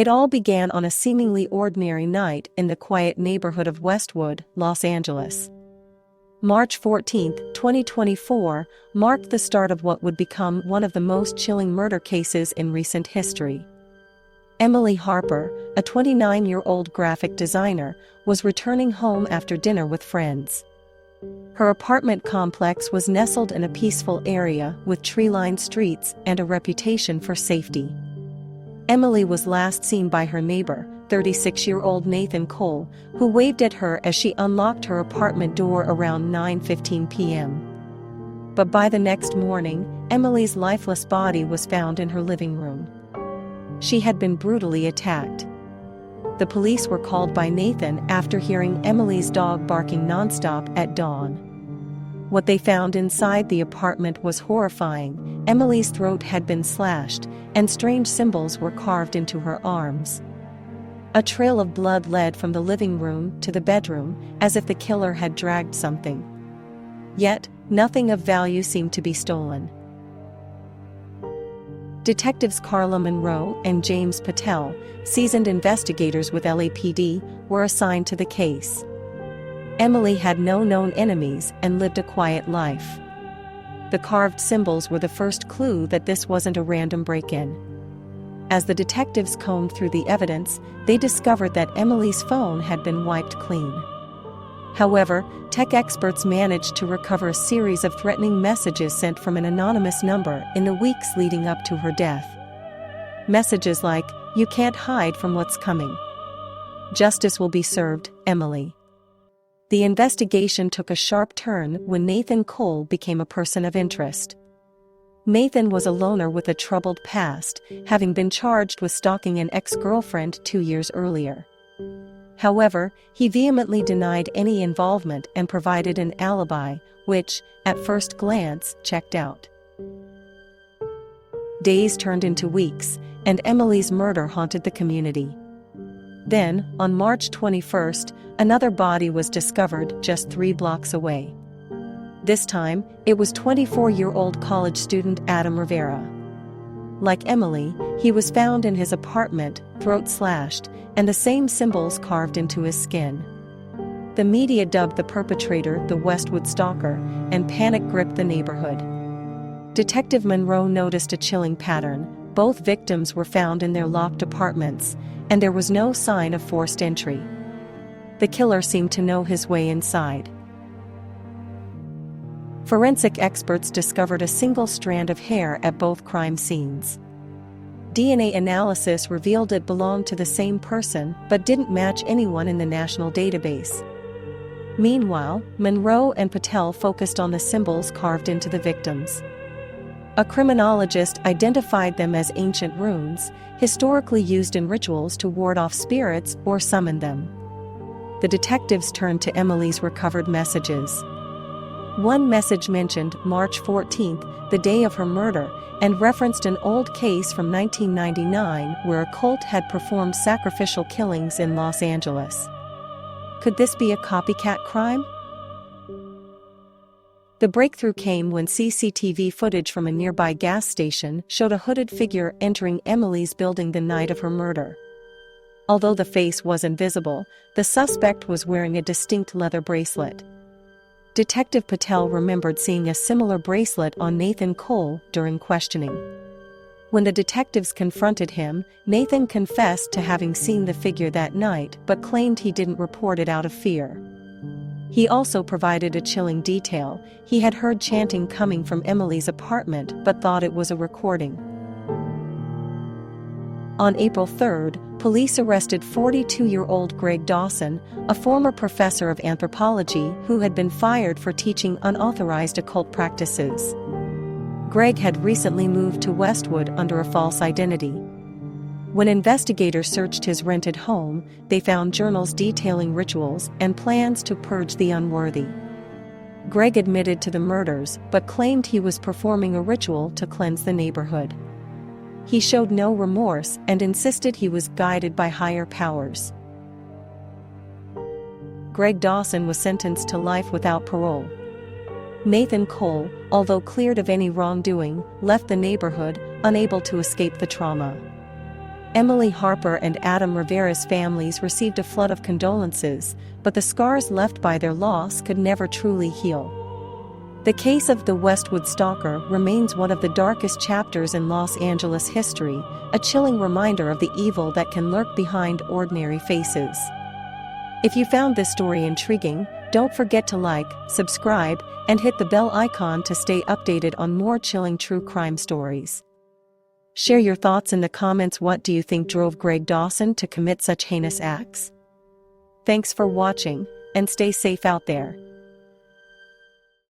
It all began on a seemingly ordinary night in the quiet neighborhood of Westwood, Los Angeles. March 14, 2024, marked the start of what would become one of the most chilling murder cases in recent history. Emily Harper, a 29-year-old graphic designer, was returning home after dinner with friends. Her apartment complex was nestled in a peaceful area with tree-lined streets and a reputation for safety. Emily was last seen by her neighbor, 36-year-old Nathan Cole, who waved at her as she unlocked her apartment door around 9:15 p.m. But by the next morning, Emily's lifeless body was found in her living room. She had been brutally attacked. The police were called by Nathan after hearing Emily's dog barking nonstop at dawn. What they found inside the apartment was horrifying. Emily's throat had been slashed, and strange symbols were carved into her arms. A trail of blood led from the living room to the bedroom, as if the killer had dragged something. Yet, nothing of value seemed to be stolen. Detectives Carla Monroe and James Patel, seasoned investigators with LAPD, were assigned to the case. Emily had no known enemies and lived a quiet life. The carved symbols were the first clue that this wasn't a random break-in. As the detectives combed through the evidence, they discovered that Emily's phone had been wiped clean. However, tech experts managed to recover a series of threatening messages sent from an anonymous number in the weeks leading up to her death. Messages like, "You can't hide from what's coming. Justice will be served, Emily." The investigation took a sharp turn when Nathan Cole became a person of interest. Nathan was a loner with a troubled past, having been charged with stalking an ex-girlfriend 2 years earlier. However, he vehemently denied any involvement and provided an alibi, which, at first glance, checked out. Days turned into weeks, and Emily's murder haunted the community. Then, on March 21, another body was discovered just 3 blocks away. This time, it was 24-year-old college student Adam Rivera. Like Emily, he was found in his apartment, throat slashed, and the same symbols carved into his skin. The media dubbed the perpetrator the Westwood Stalker, and panic gripped the neighborhood. Detective Monroe noticed a chilling pattern. Both victims were found in their locked apartments, and there was no sign of forced entry. The killer seemed to know his way inside. Forensic experts discovered a single strand of hair at both crime scenes. DNA analysis revealed it belonged to the same person but didn't match anyone in the national database. Meanwhile, Monroe and Patel focused on the symbols carved into the victims. A criminologist identified them as ancient runes, historically used in rituals to ward off spirits or summon them. The detectives turned to Emily's recovered messages. One message mentioned March 14, the day of her murder, and referenced an old case from 1999 where a cult had performed sacrificial killings in Los Angeles. Could this be a copycat crime? The breakthrough came when CCTV footage from a nearby gas station showed a hooded figure entering Emily's building the night of her murder. Although the face wasn't visible, the suspect was wearing a distinct leather bracelet. Detective Patel remembered seeing a similar bracelet on Nathan Cole during questioning. When the detectives confronted him, Nathan confessed to having seen the figure that night but claimed he didn't report it out of fear. He also provided a chilling detail. He had heard chanting coming from Emily's apartment but thought it was a recording. On April 3, police arrested 42-year-old Greg Dawson, a former professor of anthropology who had been fired for teaching unauthorized occult practices. Greg had recently moved to Westwood under a false identity. When investigators searched his rented home, they found journals detailing rituals and plans to purge the unworthy. Greg admitted to the murders but claimed he was performing a ritual to cleanse the neighborhood. He showed no remorse and insisted he was guided by higher powers. Greg Dawson was sentenced to life without parole. Nathan Cole, although cleared of any wrongdoing, left the neighborhood, unable to escape the trauma. Emily Harper and Adam Rivera's families received a flood of condolences, but the scars left by their loss could never truly heal. The case of the Westwood Stalker remains one of the darkest chapters in Los Angeles history, a chilling reminder of the evil that can lurk behind ordinary faces. If you found this story intriguing, don't forget to like, subscribe, and hit the bell icon to stay updated on more chilling true crime stories. Share your thoughts in the comments. What do you think drove Greg Dawson to commit such heinous acts? Thanks for watching, and stay safe out there.